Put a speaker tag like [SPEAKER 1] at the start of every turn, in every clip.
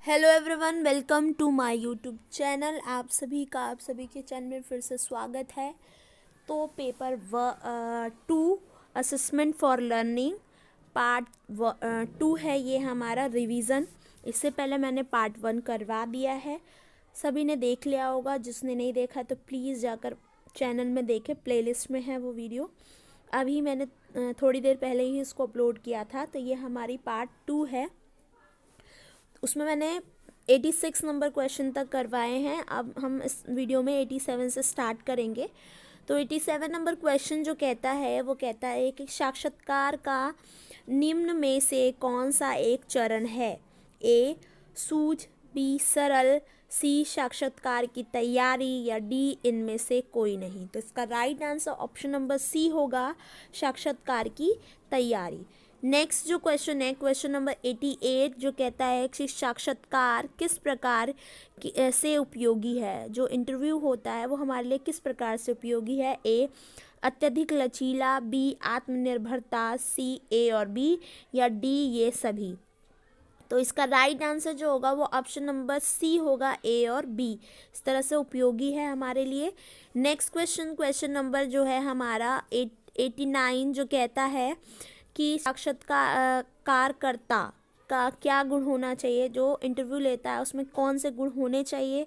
[SPEAKER 1] Hello everyone, welcome to my YouTube channel. आप सभी के चैनल में फिर से स्वागत है। तो paper 2 assessment for learning part 2 है ये हमारा रिवीजन। इससे पहले मैंने पार्ट 1 करवा दिया है, सभी ने देख लिया होगा। जिसने नहीं देखा तो प्लीज़ जाकर चैनल में देखें, प्लेलिस्ट में है वो वीडियो। अभी मैंने थोड़ी देर पहले ही इसको अपलोड किया था। तो ये हमारी पार्ट 2 है। उसमें मैंने 86 नंबर क्वेश्चन तक करवाए हैं। अब हम इस वीडियो में 87 से स्टार्ट करेंगे। तो 87 नंबर क्वेश्चन जो कहता है वो कहता है कि साक्षात्कार का निम्न में से कौन सा एक चरण है। ए सूझ, बी सरल, सी साक्षात्कार की तैयारी, या डी इनमें से कोई नहीं। तो इसका right answer option number C होगा, साक्षात्कार की तैयारी। नेक्स्ट जो क्वेश्चन है, क्वेश्चन नंबर 88, जो कहता है कि साक्षात्कार किस प्रकार से उपयोगी है। जो इंटरव्यू होता है वो हमारे लिए किस प्रकार से उपयोगी है। ए अत्यधिक लचीला, बी आत्मनिर्भरता, सी ए और बी, या डी ये सभी। तो इसका राइट आंसर जो होगा वो ऑप्शन नंबर सी होगा, ए और बी। इस तरह से उपयोगी है हमारे लिए। नेक्स्ट क्वेश्चन नंबर जो है हमारा 89, जो कहता है कि साक्षात्कारकर्ता का क्या गुण होना चाहिए। जो इंटरव्यू लेता है उसमें कौन से गुण होने चाहिए।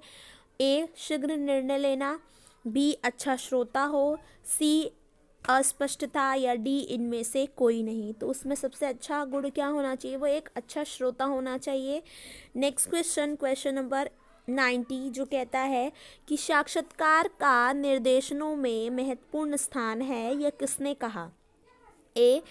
[SPEAKER 1] ए शीघ्र निर्णय लेना, बी अच्छा श्रोता हो, सी अस्पष्टता, या डी इनमें से कोई नहीं। तो उसमें सबसे अच्छा गुण क्या होना चाहिए, वो एक अच्छा श्रोता होना चाहिए। नेक्स्ट क्वेश्चन नंबर 90, जो कहता है कि साक्षात्कार का निर्देशनों में महत्वपूर्ण स्थान है, यह किसने कहा। A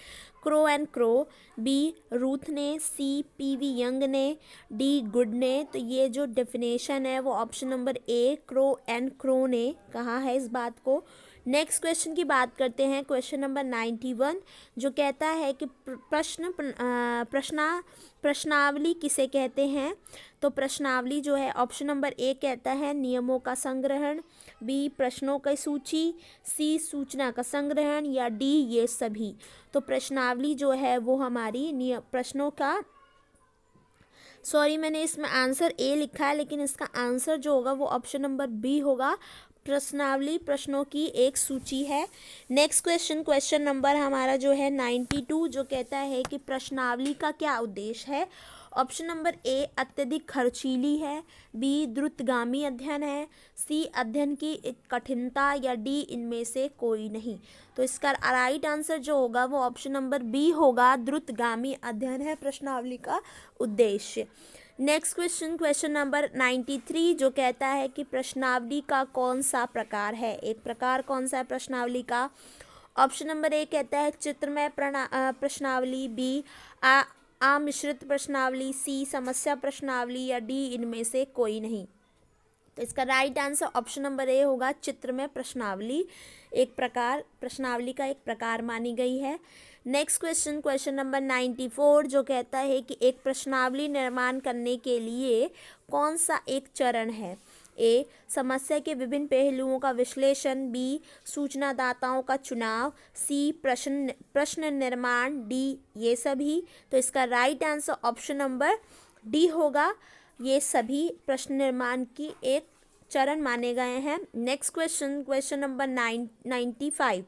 [SPEAKER 1] Crow and Crow, B Ruth ने, सी पीवी यंग ने, डी गुड ने। तो ये जो डेफिनेशन है वो option number A Crow and Crow ने कहा है इस बात को। नेक्स्ट क्वेश्चन की बात करते हैं, क्वेश्चन नंबर 91, जो कहता है कि प्रश्नावली किसे कहते हैं। तो प्रश्नावली जो है ऑप्शन नंबर ए कहता है नियमों का संग्रहण, बी प्रश्नों की सूची, सी सूचना का संग्रहण, या डी ये सभी। तो प्रश्नावली जो है वो हमारी प्रश्नों का मैंने इसमें आंसर ए लिखा है, लेकिन इसका आंसर जो होगा वो ऑप्शन नंबर बी होगा। प्रश्नावली प्रश्नों की एक सूची है। नेक्स्ट क्वेश्चन नंबर हमारा जो है 92, जो कहता है कि प्रश्नावली का क्या उद्देश्य है। ऑप्शन नंबर ए अत्यधिक खर्चीली है, बी द्रुतगामी अध्ययन है, सी अध्ययन की कठिनता, या डी इनमें से कोई नहीं। तो इसका राइट आंसर जो होगा वो ऑप्शन नंबर बी होगा, द्रुतगामी अध्ययन है प्रश्नावली का उद्देश्य। नेक्स्ट क्वेश्चन नंबर 93, जो कहता है कि प्रश्नावली का कौन सा प्रकार है। एक प्रकार कौन सा है प्रश्नावली का। ऑप्शन नंबर ए कहता है चित्रमय प्रश्नावली, बी आमिश्रित प्रश्नावली, सी समस्या प्रश्नावली, या डी इनमें से कोई नहीं। तो इसका right answer option number A होगा, चित्रमय प्रश्नावली एक प्रकार प्रश्नावली का एक प्रकार मानी गई है। नेक्स्ट क्वेश्चन नंबर 94, जो कहता है कि एक प्रश्नावली निर्माण करने के लिए कौन सा एक चरण है। ए समस्या के विभिन्न पहलुओं का विश्लेषण, बी सूचनादाताओं का चुनाव, सी प्रश्न निर्माण, डी ये सभी। तो इसका right answer option number D होगा, ये सभी प्रश्न निर्माण की एक चरण माने गए हैं। नेक्स्ट क्वेश्चन नंबर 95,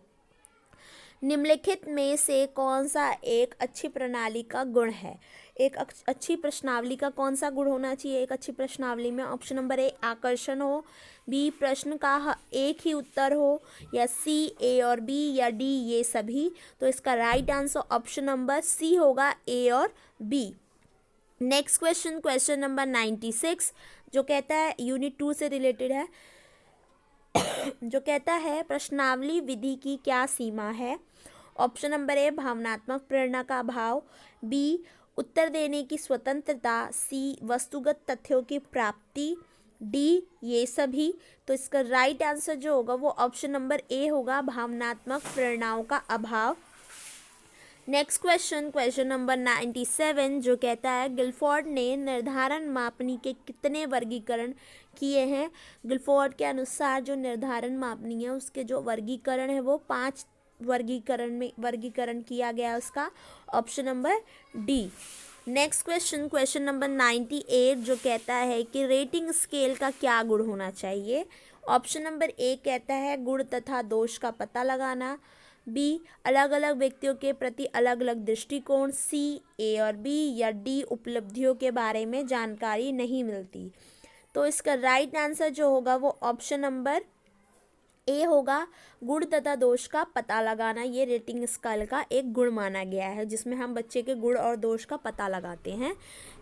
[SPEAKER 1] निम्नलिखित में से कौन सा एक अच्छी प्रणाली का गुण है। एक अच्छी प्रश्नावली का कौन सा गुण होना चाहिए एक अच्छी प्रश्नावली में। ऑप्शन नंबर ए आकर्षण हो, बी प्रश्न का एक ही उत्तर हो, या सी ए और बी, या डी ये सभी। तो इसका right answer option number C होगा, ए और बी। नेक्स्ट क्वेश्चन नंबर 96, जो कहता है यूनिट 2 से रिलेटेड है, जो कहता है प्रश्नावली विधि की क्या सीमा है। ऑप्शन नंबर ए भावनात्मक प्रेरणा का अभाव, बी उत्तर देने की स्वतंत्रता, सी वस्तुगत तथ्यों की प्राप्ति, डी ये सभी। तो इसका राइट आंसर जो होगा वो ऑप्शन नंबर ए होगा, भावनात्मक प्रेरणाओं का अभाव। नेक्स्ट क्वेश्चन नंबर 97, जो कहता है गिलफोर्ड ने निर्धारण मापनी के कितने वर्गीकरण किए हैं। गिलफोर्ड के अनुसार जो निर्धारण मापनी है उसके जो वर्गीकरण है वो 5 वर्गीकरण किया गया उसका। Option number D. Next question, question number 98 जो कहता है कि रेटिंग स्केल का क्या गुण होना चाहिए। ऑप्शन नंबर ए कहता है गुण तथा दोष का पता लगाना, बी अलग अलग व्यक्तियों के प्रति अलग अलग दृष्टिकोण, सी ए और बी, या डी उपलब्धियों के बारे में जानकारी नहीं मिलती। तो इसका राइट आंसर जो होगा वो ऑप्शन नंबर ए होगा, गुण तथा दोष का पता लगाना। ये रेटिंग स्केल का एक गुण माना गया है जिसमें हम बच्चे के गुण और दोष का पता लगाते हैं।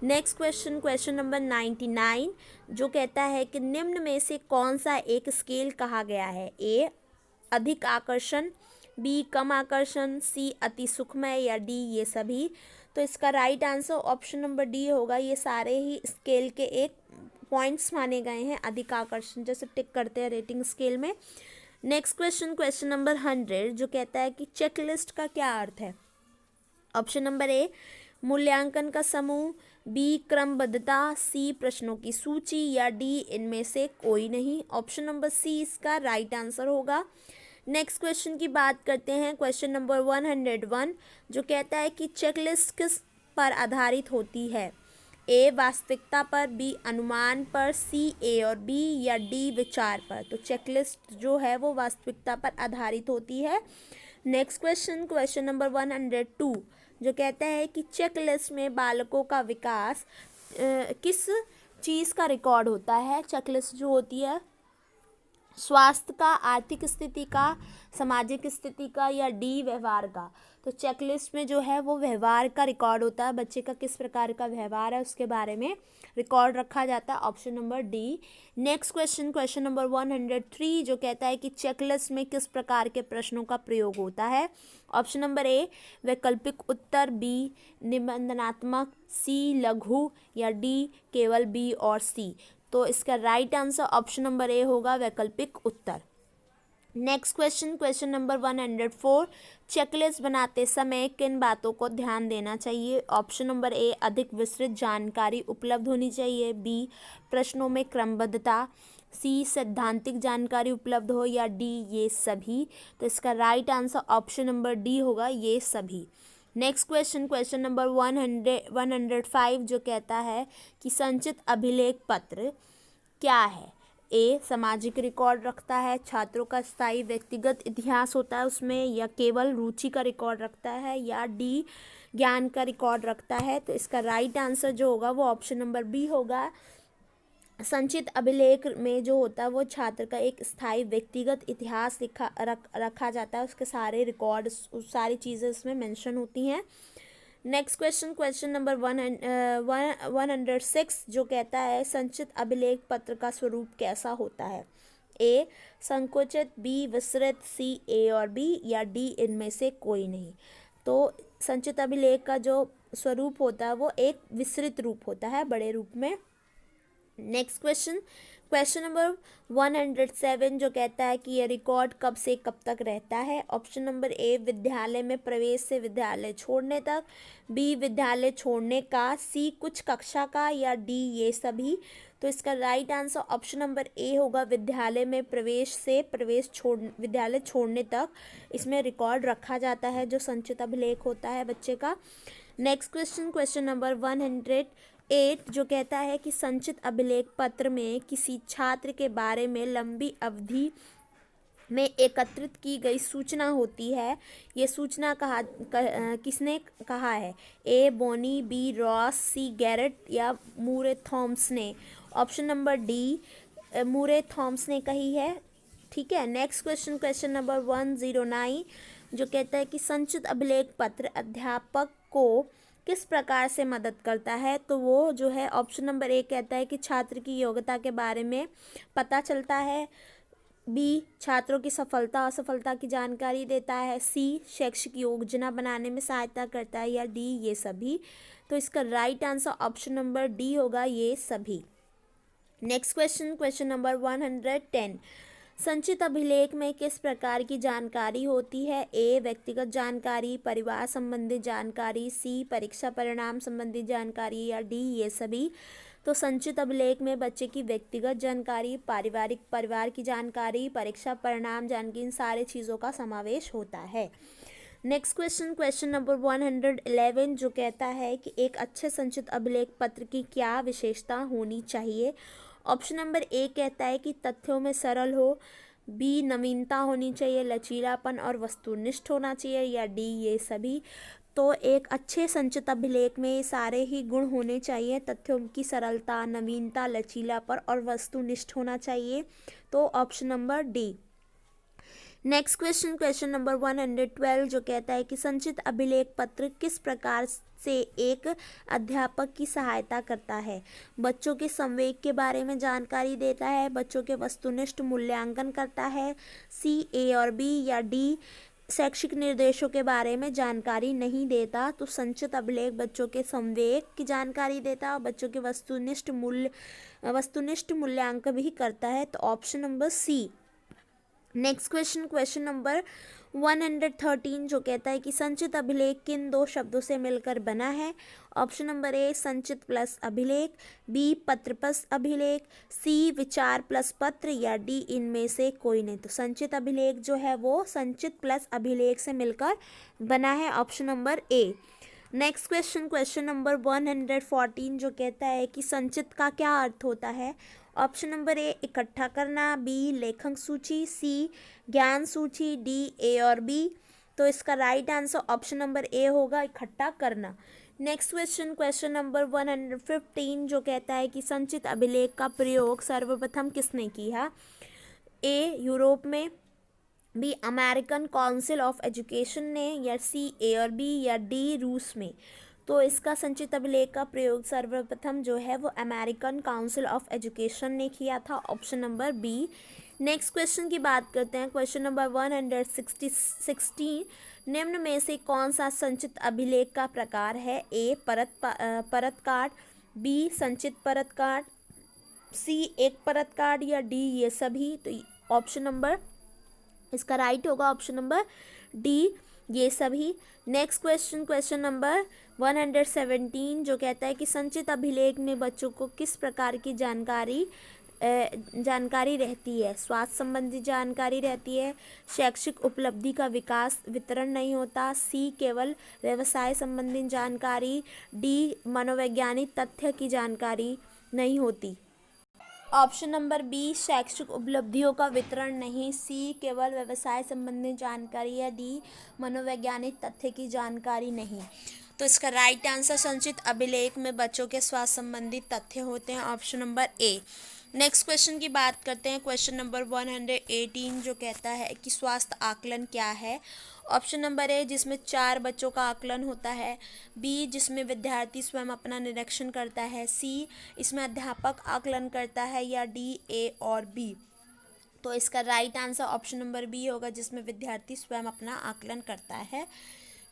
[SPEAKER 1] नेक्स्ट क्वेश्चन, क्वेश्चन नंबर 99 जो कहता है कि निम्न में से कौन सा एक स्केल कहा गया है। ए अधिक आकर्षण, बी कम आकर्षण, सी अति सुखमय, या डी ये सभी। तो इसका right answer option number D होगा। ये सारे ही स्केल के एक पॉइंट्स माने गए हैं, अधिक आकर्षण जैसे टिक करते हैं रेटिंग स्केल में। नेक्स्ट क्वेश्चन, क्वेश्चन नंबर 100 जो कहता है कि चेकलिस्ट का क्या अर्थ है। ऑप्शन नंबर ए मूल्यांकन का समूह, बी क्रमबद्धता, सी प्रश्नों की सूची, या डी इनमें से कोई नहीं। ऑप्शन नंबर सी इसका राइट आंसर होगा। नेक्स्ट क्वेश्चन की बात करते हैं, क्वेश्चन नंबर 101 जो कहता है कि चेकलिस्ट किस पर आधारित होती है। ए वास्तविकता पर, बी अनुमान पर, सी ए और बी, या डी विचार पर। तो चेकलिस्ट जो है वो वास्तविकता पर आधारित होती है। नेक्स्ट क्वेश्चन, क्वेश्चन नंबर 102 जो कहता है कि चेकलिस्ट में बालकों का विकास किस चीज़ का रिकॉर्ड होता है। चेकलिस्ट जो होती है स्वास्थ्य का, आर्थिक स्थिति का, सामाजिक स्थिति का, या डी व्यवहार का। तो चेकलिस्ट में जो है वो व्यवहार का रिकॉर्ड होता है, बच्चे का किस प्रकार का व्यवहार है उसके बारे में रिकॉर्ड रखा जाता है। Option number D. Next question, question number 103 जो कहता है कि चेकलिस्ट में किस प्रकार के प्रश्नों का प्रयोग होता है। ऑप्शन नंबर ए वैकल्पिक उत्तर, बी निबंधनात्मक, सी लघु, या डी केवल बी और सी। तो इसका right answer option number A होगा, वैकल्पिक उत्तर। Next question, question number 104 checklist बनाते समय किन बातों को ध्यान देना चाहिए। ऑप्शन नंबर ए अधिक विस्तृत जानकारी उपलब्ध होनी चाहिए, बी प्रश्नों में क्रमबद्धता, सी सैद्धांतिक जानकारी उपलब्ध हो, या डी ये सभी। तो इसका right answer option number D होगा, ये सभी। नेक्स्ट क्वेश्चन, क्वेश्चन नंबर 105 जो कहता है कि संचित अभिलेख पत्र क्या है। ए सामाजिक रिकॉर्ड रखता है, छात्रों का स्थायी व्यक्तिगत इतिहास होता है उसमें, या केवल रुचि का रिकॉर्ड रखता है, या डी ज्ञान का रिकॉर्ड रखता है। तो इसका राइट आंसर जो होगा वो ऑप्शन नंबर बी होगा। संचित अभिलेख में जो होता है वो छात्र का एक स्थायी व्यक्तिगत इतिहास रखा जाता है, उसके सारे रिकॉर्ड सारी चीज़ें उसमें मेंशन होती हैं। नेक्स्ट क्वेश्चन, क्वेश्चन नंबर 106 जो कहता है संचित अभिलेख पत्र का स्वरूप कैसा होता है। ए संकुचित, बी विस्तृत, सी ए और बी, या डी इनमें से कोई नहीं। तो संचित अभिलेख का जो स्वरूप होता है वो एक विस्तृत रूप होता है, बड़े रूप में। नेक्स्ट क्वेश्चन, क्वेश्चन नंबर 107 जो कहता है कि यह रिकॉर्ड कब से कब तक रहता है। ऑप्शन नंबर ए विद्यालय में प्रवेश से विद्यालय छोड़ने तक, बी विद्यालय छोड़ने का, सी कुछ कक्षा का, या डी ये सभी। तो इसका right answer option number A होगा, विद्यालय में प्रवेश से विद्यालय छोड़ने तक इसमें रिकॉर्ड रखा जाता है जो संचित अभिलेख होता है बच्चे का। नेक्स्ट क्वेश्चन, क्वेश्चन नंबर 108 जो कहता है कि संचित अभिलेख पत्र में किसी छात्र के बारे में लंबी अवधि में एकत्रित की गई सूचना होती है। ये सूचना किसने कहा है। ए बोनी, बी रॉस, सी गैरेट, या मूरे थॉम्स ने। ऑप्शन नंबर डी मूरे थॉम्स ने कही है। ठीक है। नेक्स्ट क्वेश्चन, क्वेश्चन नंबर 109 जो कहता है कि संचित अभिलेख पत्र अध्यापक को किस प्रकार से मदद करता है। तो वो जो है ऑप्शन नंबर ए कहता है कि छात्र की योग्यता के बारे में पता चलता है, बी छात्रों की सफलता असफलता की जानकारी देता है, सी शैक्षिक योजना बनाने में सहायता करता है, या डी ये सभी। तो इसका right answer option number D होगा, ये सभी। नेक्स्ट क्वेश्चन, क्वेश्चन नंबर 110 संचित अभिलेख में किस प्रकार की जानकारी होती है। ए व्यक्तिगत जानकारी, परिवार संबंधी जानकारी, सी परीक्षा परिणाम संबंधी जानकारी, या डी ये सभी। तो संचित अभिलेख में बच्चे की व्यक्तिगत जानकारी, परिवार की जानकारी, परीक्षा परिणाम जानकारी, इन सारे चीज़ों का समावेश होता है। नेक्स्ट क्वेश्चन, क्वेश्चन नंबर 111 जो कहता है कि एक अच्छे संचित अभिलेख पत्र की क्या विशेषता होनी चाहिए। ऑप्शन नंबर ए कहता है कि तथ्यों में सरल हो, बी नवीनता होनी चाहिए, लचीलापन और वस्तुनिष्ठ होना चाहिए, या डी ये सभी। तो एक अच्छे संचित अभिलेख में ये सारे ही गुण होने चाहिए, तथ्यों की सरलता, नवीनता, लचीलापन और वस्तुनिष्ठ होना चाहिए। तो option number D. Next question, question number 112 जो कहता है कि संचित अभिलेख पत्र किस प्रकार से एक अध्यापक की सहायता करता है। बच्चों के संवेग के बारे में जानकारी देता है, बच्चों के वस्तुनिष्ठ मूल्यांकन करता है, सी ए और बी, या डी शैक्षिक निर्देशों के बारे में जानकारी नहीं देता। तो संचित अभिलेख बच्चों के संवेग की जानकारी देता है और बच्चों के वस्तुनिष्ठ मूल्यांकन भी करता है। तो option number C. Next question, question number 113 जो कहता है कि संचित अभिलेख किन दो शब्दों से मिलकर बना है। ऑप्शन नंबर ए संचित प्लस अभिलेख, बी पत्र प्लस अभिलेख, सी विचार प्लस पत्र, या डी इनमें से कोई नहीं। तो संचित अभिलेख जो है वो संचित प्लस अभिलेख से मिलकर बना है। ऑप्शन नंबर ए। नेक्स्ट क्वेश्चन, क्वेश्चन नंबर 114 जो कहता है कि संचित का क्या अर्थ होता है। ऑप्शन नंबर ए इकट्ठा करना, बी लेखन सूची, सी ज्ञान सूची, डी ए और बी। तो इसका right answer option number A होगा, इकट्ठा करना। नेक्स्ट क्वेश्चन, क्वेश्चन नंबर 115 जो कहता है कि संचित अभिलेख का प्रयोग सर्वप्रथम किसने किया। ए यूरोप में, B American council of education ने, या सी ए और बी, या डी रूस में। तो इसका संचित अभिलेख का प्रयोग सर्वप्रथम जो है वो अमेरिकन काउंसिल ऑफ एजुकेशन ने किया था। Option number B. Next question की बात करते हैं, क्वेश्चन नंबर 116 निम्न में से कौन सा संचित अभिलेख का प्रकार है। ए परत कार्ड, बी संचित परत कार्ड, सी एक परत कार्ड, या डी ये सभी। तो ऑप्शन नंबर इसका राइट होगा ऑप्शन नंबर डी ये सभी। नेक्स्ट क्वेश्चन, क्वेश्चन नंबर 117 जो कहता है कि संचित अभिलेख में बच्चों को किस प्रकार की जानकारी रहती है। स्वास्थ्य संबंधी जानकारी रहती है, शैक्षिक उपलब्धि का विकास वितरण नहीं होता, सी केवल व्यवसाय संबंधी जानकारी, डी मनोवैज्ञानिक तथ्य की जानकारी नहीं होती। ऑप्शन नंबर बी शैक्षिक उपलब्धियों का वितरण नहीं, सी केवल व्यवसाय संबंधी जानकारी, या डी मनोवैज्ञानिक तथ्य की जानकारी नहीं। तो इसका राइट आंसर संचित अभिलेख में बच्चों के स्वास्थ्य संबंधी तथ्य होते हैं। ऑप्शन नंबर ए। नेक्स्ट क्वेश्चन की बात करते हैं, क्वेश्चन नंबर 118 जो कहता है कि स्वास्थ्य आकलन क्या है। ऑप्शन नंबर ए जिसमें 4 बच्चों का आकलन होता है, बी जिसमें विद्यार्थी स्वयं अपना निरीक्षण करता है, सी इसमें अध्यापक आकलन करता है, या डी ए और बी। तो इसका right answer option number B होगा, जिसमें विद्यार्थी स्वयं अपना आकलन करता है।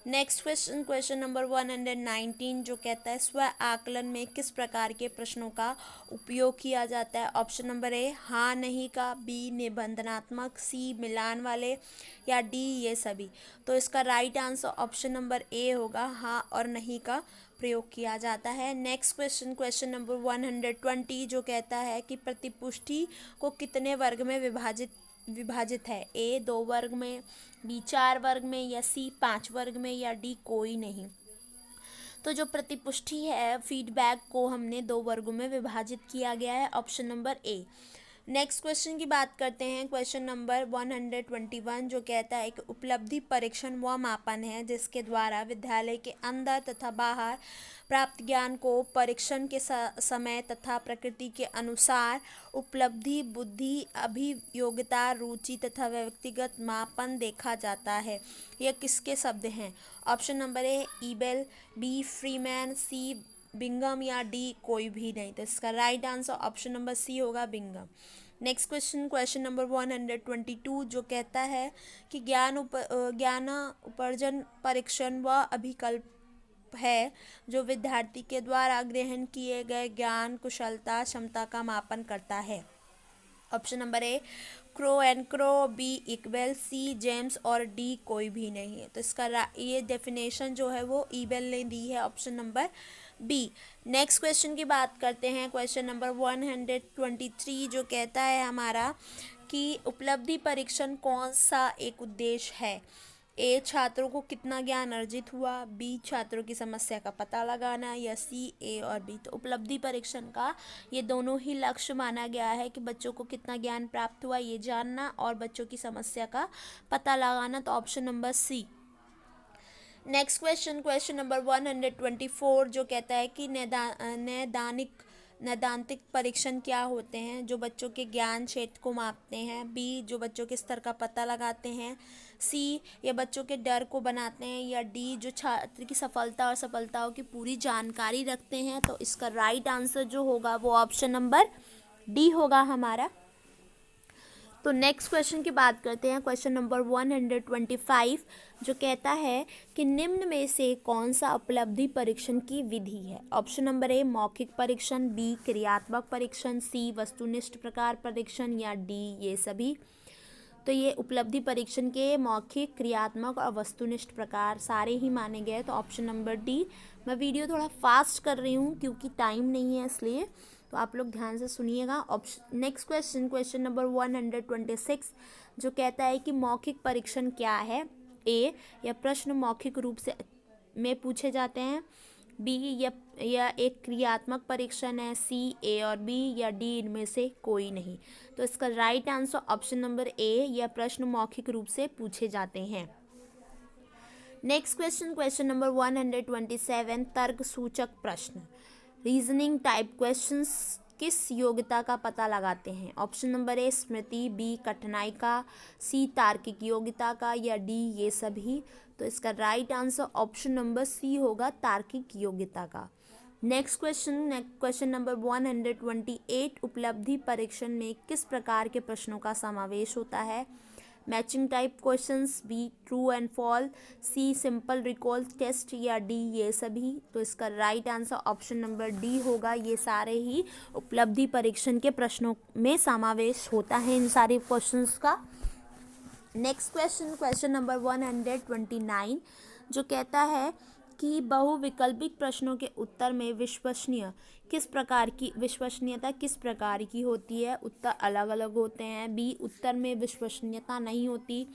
[SPEAKER 1] नेक्स्ट क्वेश्चन, क्वेश्चन नंबर 119 जो कहता है स्व आकलन में किस प्रकार के प्रश्नों का उपयोग किया जाता है। ऑप्शन नंबर ए हाँ नहीं का, बी निबंधनात्मक, सी मिलान वाले, या डी ये सभी। तो इसका right answer option number A होगा, हाँ और नहीं का प्रयोग किया जाता है। नेक्स्ट क्वेश्चन, क्वेश्चन नंबर 120 जो कहता है कि प्रतिपुष्टि को कितने वर्ग में विभाजित है। ए 2 वर्ग में, बी 4 वर्ग में, या सी 5 वर्ग में, या डी कोई नहीं। तो जो प्रतिपुष्टि है फीडबैक को हमने 2 वर्गों में विभाजित किया गया है। ऑप्शन नंबर ए। नेक्स्ट क्वेश्चन की बात करते हैं, क्वेश्चन नंबर 121 जो कहता है कि उपलब्धि परीक्षण वह मापन है जिसके द्वारा विद्यालय के अंदर तथा बाहर प्राप्त ज्ञान को परीक्षण के समय तथा प्रकृति के अनुसार उपलब्धि, बुद्धि, अभियोग्यता, रुचि तथा व्यक्तिगत मापन देखा जाता है। यह किसके शब्द हैं। Option number A Ebel, B Freeman, C Bingham, या डी कोई भी नहीं। तो इसका right answer option number C होगा, Bingham. Next question, question number 122 जो कहता है कि ज्ञान उपार्जन परीक्षण वह अभिकल्प है जो विद्यार्थी के द्वारा ग्रहण किए गए ज्ञान, कुशलता, क्षमता का मापन करता है। Option number A Crow and Crow, B इक्वेल, सी जेम्स, और डी कोई भी नहीं है। तो इसका ये डेफिनेशन जो है वो ईबेल ने दी है, option number B. Next question की बात करते हैं, क्वेश्चन नंबर 123 जो कहता है हमारा कि उपलब्धि परीक्षण कौन सा एक उद्देश्य है। ए छात्रों को कितना ज्ञान अर्जित हुआ, बी छात्रों की समस्या का पता लगाना, या सी ए और बी। तो उपलब्धि परीक्षण का ये दोनों ही लक्ष्य माना गया है कि बच्चों को कितना ज्ञान प्राप्त हुआ ये जानना और बच्चों की समस्या का पता लगाना। तो option number C. Next question number 124 जो कहता है कि नैदानिक परीक्षण क्या होते हैं, जो बच्चों के ज्ञान क्षेत्र को मापते हैं, बी जो बच्चों के स्तर का पता लगाते हैं, सी ये बच्चों के डर को बनाते हैं, या डी जो छात्र की सफलता और सफलताओं की पूरी जानकारी रखते हैं। तो इसका राइट आंसर जो होगा वो ऑप्शन नंबर डी होगा हमारा। तो नेक्स्ट क्वेश्चन की बात करते हैं, क्वेश्चन नंबर 125 जो कहता है कि निम्न में से कौन सा उपलब्धि परीक्षण की विधि है। ऑप्शन नंबर ए मौखिक परीक्षण, बी क्रियात्मक परीक्षण, सी वस्तुनिष्ठ प्रकार परीक्षण, या डी ये सभी। तो ये उपलब्धि परीक्षण के मौखिक, क्रियात्मक और वस्तुनिष्ठ प्रकार सारे ही माने गए। तो ऑप्शन नंबर डी। मैं वीडियो थोड़ा फास्ट कर रही हूँ क्योंकि टाइम नहीं है इसलिए, तो आप लोग ध्यान से सुनिएगा। ऑप्शन नेक्स्ट क्वेश्चन नंबर 126 जो कहता है कि मौखिक परीक्षण क्या है। ए या प्रश्न मौखिक रूप से में पूछे जाते हैं, बी या एक क्रियात्मक परीक्षण है, सी ए और बी, या डी इनमें से कोई नहीं। तो इसका राइट आंसर ऑप्शन नंबर ए या प्रश्न मौखिक रूप से पूछे जाते हैं। नेक्स्ट क्वेश्चन नंबर 127 तर्क सूचक प्रश्न, रीजनिंग टाइप क्वेश्चंस किस योग्यता का पता लगाते हैं। ऑप्शन नंबर ए स्मृति, बी कठिनाई का, सी तार्किक योग्यता का, या डी ये सभी। तो इसका right answer option number C होगा, तार्किक योग्यता का। नेक्स्ट क्वेश्चन नंबर 128 उपलब्धि परीक्षण में किस प्रकार के प्रश्नों का समावेश होता है। Matching type questions, B true and false, C simple recall test, या डी ये सभी। तो इसका right answer option number D होगा, ये सारे ही उपलब्धि परीक्षण के प्रश्नों में समावेश होता है इन सारे क्वेश्चंस का। नेक्स्ट क्वेश्चन नंबर 129 जो कहता है कि बहुविकल्पिक प्रश्नों के उत्तर में विश्वसनीयता किस प्रकार की होती है। उत्तर अलग अलग होते हैं, बी उत्तर में विश्वसनीयता नहीं होती,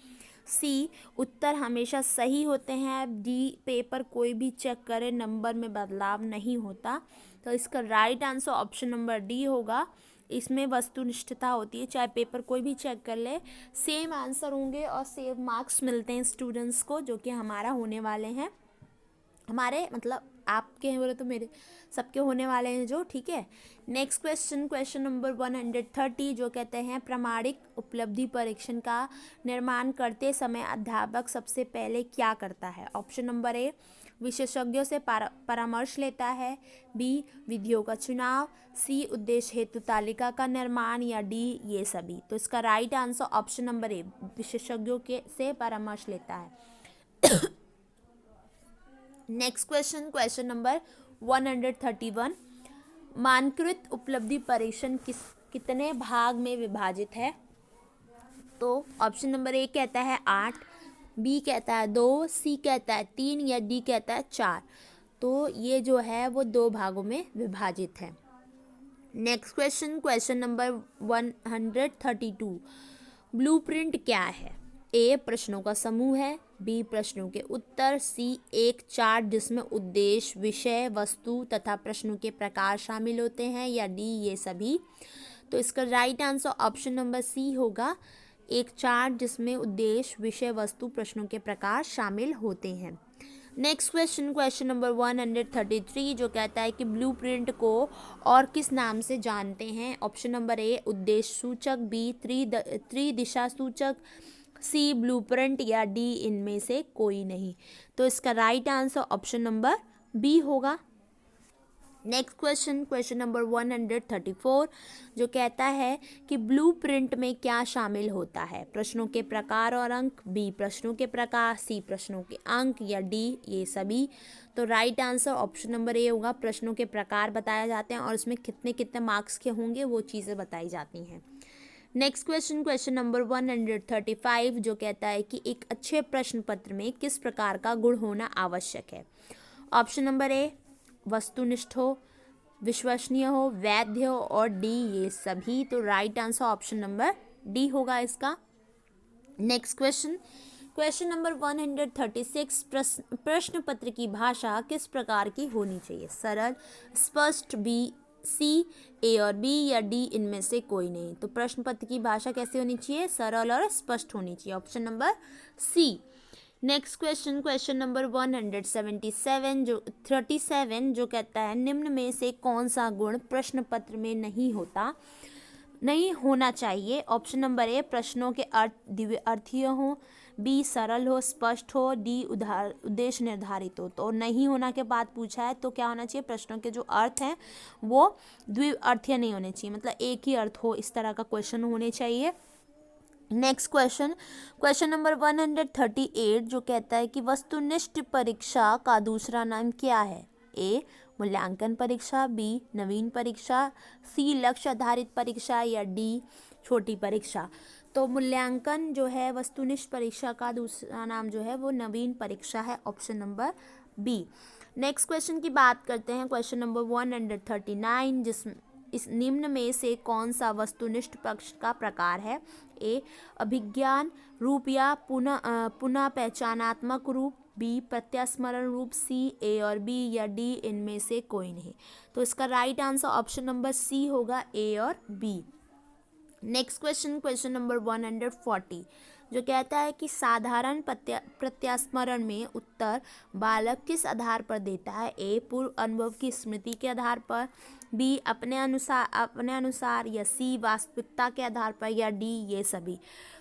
[SPEAKER 1] सी उत्तर हमेशा सही होते हैं, डी पेपर कोई भी चेक करे नंबर में बदलाव नहीं होता। तो इसका right answer option number D होगा, इसमें वस्तुनिष्ठता होती है, चाहे पेपर कोई भी चेक कर ले सेम आंसर होंगे और सेम मार्क्स मिलते हैं स्टूडेंट्स को, जो कि हमारा होने वाले हैं, हमारे मतलब आपके हैं बोले तो मेरे सबके होने वाले हैं जो, ठीक है। नेक्स्ट क्वेश्चन नंबर 130 जो कहते हैं प्रामाणिक उपलब्धि परीक्षण का निर्माण करते समय अध्यापक सबसे पहले क्या करता है। ऑप्शन नंबर ए विशेषज्ञों से परामर्श लेता है, बी विधियों का चुनाव, सी उद्देश्य हेतु तालिका का निर्माण, या डी ये सभी। तो इसका राइट आंसर ऑप्शन नंबर ए विशेषज्ञों से परामर्श लेता है। नेक्स्ट क्वेश्चन नंबर 131 मानकृत उपलब्धि परीक्षण कितने भाग में विभाजित है। तो ऑप्शन नंबर ए कहता है 8, बी कहता है 2, सी कहता है 3, या डी कहता है 4। तो ये जो है वो 2 भागों में विभाजित है। नेक्स्ट क्वेश्चन नंबर 132 ब्लूप्रिंट क्या है। ए प्रश्नों का समूह है, बी प्रश्नों के उत्तर, सी एक चार्ट जिसमें उद्देश्य, विषय, वस्तु तथा प्रश्नों के प्रकार शामिल होते हैं, या डी ये सभी। तो इसका right answer option number C होगा, एक चार्ट जिसमें उद्देश्य, विषय, वस्तु, प्रश्नों के प्रकार शामिल होते हैं। नेक्स्ट क्वेश्चन नंबर 133 जो कहता है कि ब्लूप्रिंट को और किस नाम से जानते हैं। ऑप्शन नंबर ए उद्देश्य सूचक, बी त्रिदिशा सूचक, सी ब्लूप्रिंट, या डी इनमें से कोई नहीं। तो इसका right answer option number B होगा। नेक्स्ट क्वेश्चन नंबर 134 जो कहता है कि ब्लूप्रिंट में क्या शामिल होता है। प्रश्नों के प्रकार और अंक, बी प्रश्नों के प्रकार, सी प्रश्नों के अंक, या डी ये सभी। तो right answer option number A होगा, प्रश्नों के प्रकार बताए जाते हैं और उसमें कितने कितने मार्क्स के होंगे वो चीज़ें बताई जाती हैं। नेक्स्ट क्वेश्चन नंबर 135 जो कहता है कि एक अच्छे प्रश्न पत्र में किस प्रकार का गुण होना आवश्यक है। ऑप्शन नंबर ए वस्तुनिष्ठ हो, विश्वसनीय हो, वैध हो, और डी ये सभी। तो right answer option number D होगा इसका। नेक्स्ट क्वेश्चन क्वेश्चन नंबर 136, प्रश्न पत्र की भाषा किस प्रकार की होनी चाहिए? सरल, स्पष्ट, बी, सी, ए और बी, या डी इनमें से कोई नहीं। तो प्रश्न पत्र की भाषा कैसी होनी चाहिए? सरल और स्पष्ट होनी चाहिए। Option number C. Next question, question number 137 जो कहता है निम्न में से कौन सा गुण प्रश्न पत्र में नहीं होना चाहिए? ऑप्शन नंबर ए, प्रश्नों के अर्थ द्विअर्थीय हो, बी, सरल हो, स्पष्ट हो, डी, उद्देश्य निर्धारित हो। तो नहीं होना के बाद पूछा है तो क्या होना चाहिए? प्रश्नों के जो अर्थ हैं वो द्विअर्थीय नहीं होने चाहिए, मतलब एक ही अर्थ हो, इस तरह का क्वेश्चन होने चाहिए। नेक्स्ट क्वेश्चन, क्वेश्चन नंबर 138 जो कहता है कि वस्तुनिष्ठ परीक्षा का दूसरा नाम क्या है? ए, मूल्यांकन परीक्षा, बी, नवीन परीक्षा, सी, लक्ष्य आधारित परीक्षा, या डी, छोटी परीक्षा। तो मूल्यांकन जो है वस्तुनिष्ठ परीक्षा का दूसरा नाम जो है वो नवीन परीक्षा है। Option number B. Next question की बात करते हैं, क्वेश्चन नंबर 139 इस निम्न में से कौन सा वस्तुनिष्ठ पक्ष का प्रकार है? ए, अभिज्ञान रूप या पुनः पहचानात्मक रूप, बी, प्रत्यास्मरण रूप, सी, ए और बी, या डी इनमें से कोई नहीं। तो इसका right answer option number C होगा, ए और B. Next question, question number 140 जो कहता है कि साधारण प्रत्यास्मरण में उत्तर बालक किस आधार पर देता है? ए, पूर्व अनुभव की स्मृति के आधार पर, बी, अपने अनुसार, या सी, वास्तविकता के आधार पर, या डी, ये सभी।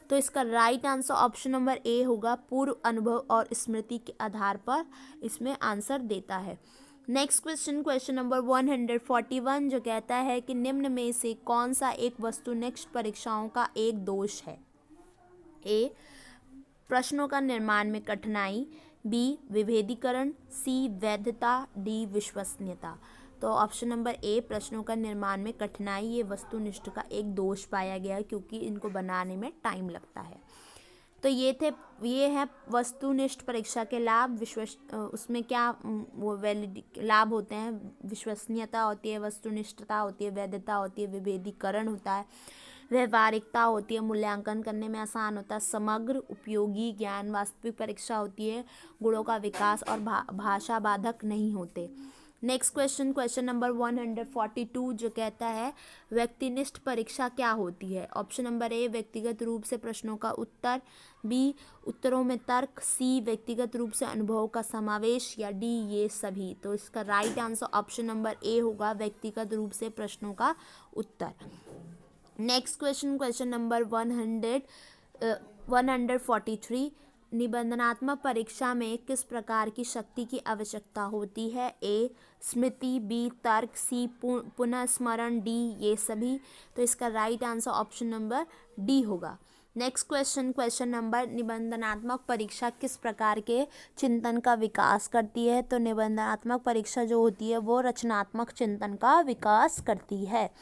[SPEAKER 1] तो इसका right answer option number A होगा, पूर्व अनुभव और स्मृति के आधार पर इसमें आंसर देता है। नेक्स्ट क्वेश्चन, क्वेश्चन नंबर 141 जो कहता है कि निम्न में से कौन सा एक वस्तुनिष्ठ परीक्षाओं का एक दोष है? ए, प्रश्नों का निर्माण में कठिनाई, बी, विभेदीकरण, सी, वैधता, डी, विश्वसनीयता। तो ऑप्शन नंबर ए, प्रश्नों का निर्माण में कठिनाई, ये वस्तुनिष्ठ का एक दोष पाया गया है क्योंकि इनको बनाने में टाइम लगता है। तो ये है वस्तुनिष्ठ परीक्षा के लाभ। उसमें क्या वो लाभ होते हैं? विश्वसनीयता होती है, वस्तुनिष्ठता होती है, वैधता होती है, विभेदीकरण होता है, व्यवहारिकता होती है, मूल्यांकन करने में आसान होता है, समग्र उपयोगी ज्ञान, वास्तविक परीक्षा होती है, गुणों का विकास और भाषा बाधक नहीं होते। नेक्स्ट क्वेश्चन, क्वेश्चन नंबर 142 जो कहता है व्यक्तिनिष्ठ परीक्षा क्या होती है? ऑप्शन नंबर ए, व्यक्तिगत रूप से प्रश्नों का उत्तर, बी, उत्तरों में तर्क, सी, व्यक्तिगत रूप से अनुभव का समावेश, या डी, ये सभी। तो इसका right answer option number A होगा, व्यक्तिगत रूप से प्रश्नों का उत्तर। नेक्स्ट क्वेश्चन, क्वेश्चन नंबर 143 निबंधनात्मक परीक्षा में किस प्रकार की शक्ति की आवश्यकता होती है? ए, स्मृति, बी, तर्क, सी, पुनः स्मरण, डी, ये सभी। तो इसका right answer option number D होगा। नेक्स्ट क्वेश्चन, क्वेश्चन नंबर निबंधनात्मक परीक्षा किस प्रकार के चिंतन का विकास करती है? तो निबंधनात्मक परीक्षा जो होती है वो रचनात्मक चिंतन का विकास करती है।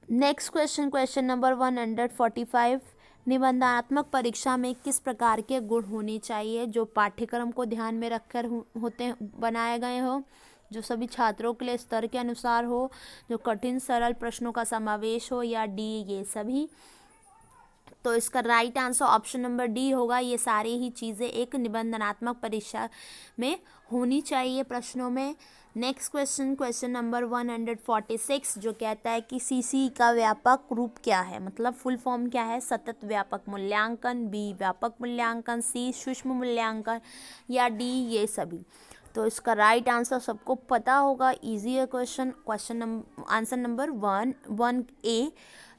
[SPEAKER 1] नेक्स्ट क्वेश्चन, क्वेश्चन नंबर 145 निबंधनात्मक परीक्षा में किस प्रकार के गुण होने चाहिए जो पाठ्यक्रम को ध्यान में रखकर बनाए गए हो, जो सभी छात्रों के लिए स्तर के अनुसार हो, जो कठिन सरल प्रश्नों का समावेश हो, या डी, ये सभी। तो इसका right answer option number D होगा, ये सारी ही चीज़ें एक निबंधनात्मक परीक्षा में होनी चाहिए प्रश्नों में। नेक्स्ट क्वेश्चन, क्वेश्चन नंबर 146 जो कहता है कि सीसी का व्यापक रूप क्या है? मतलब फुल फॉर्म क्या है? सतत व्यापक मूल्यांकन, बी, व्यापक मूल्यांकन, सी, सूक्ष्म मूल्यांकन, या डी, ये सभी। तो इसका राइट आंसर सबको पता होगा, इजी है क्वेश्चन आंसर नंबर 1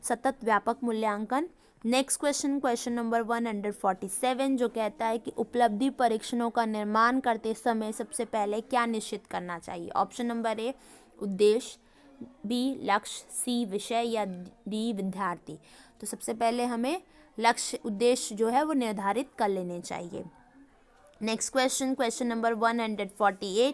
[SPEAKER 1] सतत व्यापक मूल्यांकन। नेक्स्ट क्वेश्चन, क्वेश्चन नंबर 147 जो कहता है कि उपलब्धि परीक्षणों का निर्माण करते समय सबसे पहले क्या निश्चित करना चाहिए? ऑप्शन नंबर ए, उद्देश्य, बी, लक्ष्य, सी, विषय, या डी, विद्यार्थी। तो सबसे पहले हमें लक्ष्य, उद्देश्य जो है वो निर्धारित कर लेने चाहिए। नेक्स्ट क्वेश्चन, क्वेश्चन नंबर 148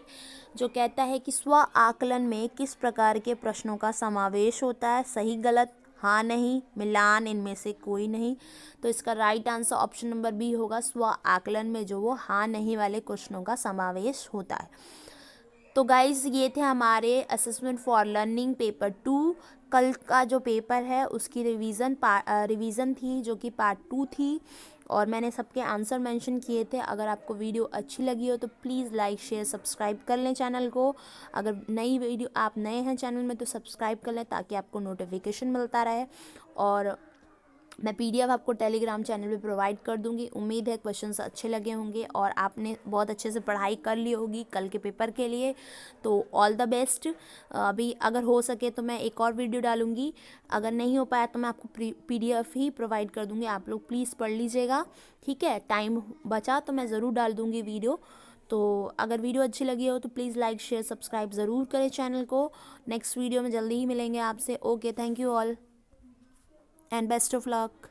[SPEAKER 1] जो कहता है कि स्व आकलन में किस प्रकार के प्रश्नों का समावेश होता है? सही, गलत, हाँ, नहीं, मिलान, इनमें से कोई नहीं। तो इसका right answer option number B होगा, स्व आकलन में जो वो हाँ नहीं वाले क्वेश्चनों का समावेश होता है। तो गाइज ये थे हमारे असेसमेंट फॉर लर्निंग पेपर 2। कल का जो पेपर है उसकी रिवीजन थी जो कि पार्ट 2 थी। और मैंने सबके आंसर मेंशन किए थे। अगर आपको वीडियो अच्छी लगी हो तो प्लीज़ लाइक शेयर सब्सक्राइब कर लें चैनल को। अगर नई वीडियो आप नए हैं चैनल में तो सब्सक्राइब कर लें ताकि आपको नोटिफिकेशन मिलता रहे। और मैं पीडीएफ आपको टेलीग्राम चैनल पे प्रोवाइड कर दूंगी। उम्मीद है क्वेश्चंस अच्छे लगे होंगे और आपने बहुत अच्छे से पढ़ाई कर ली होगी कल के पेपर के लिए। तो ऑल द बेस्ट। अभी अगर हो सके तो मैं एक और वीडियो डालूंगी, अगर नहीं हो पाया तो मैं आपको पीडीएफ ही प्रोवाइड कर दूंगी। आप लोग प्लीज़ पढ़ लीजिएगा, ठीक है। टाइम बचा तो मैं ज़रूर डाल दूँगी वीडियो। तो अगर वीडियो अच्छी लगी हो तो प्लीज़ लाइक शेयर सब्सक्राइब ज़रूर करें चैनल को। नेक्स्ट वीडियो में जल्दी ही मिलेंगे आपसे। Okay, thank you all and best of luck.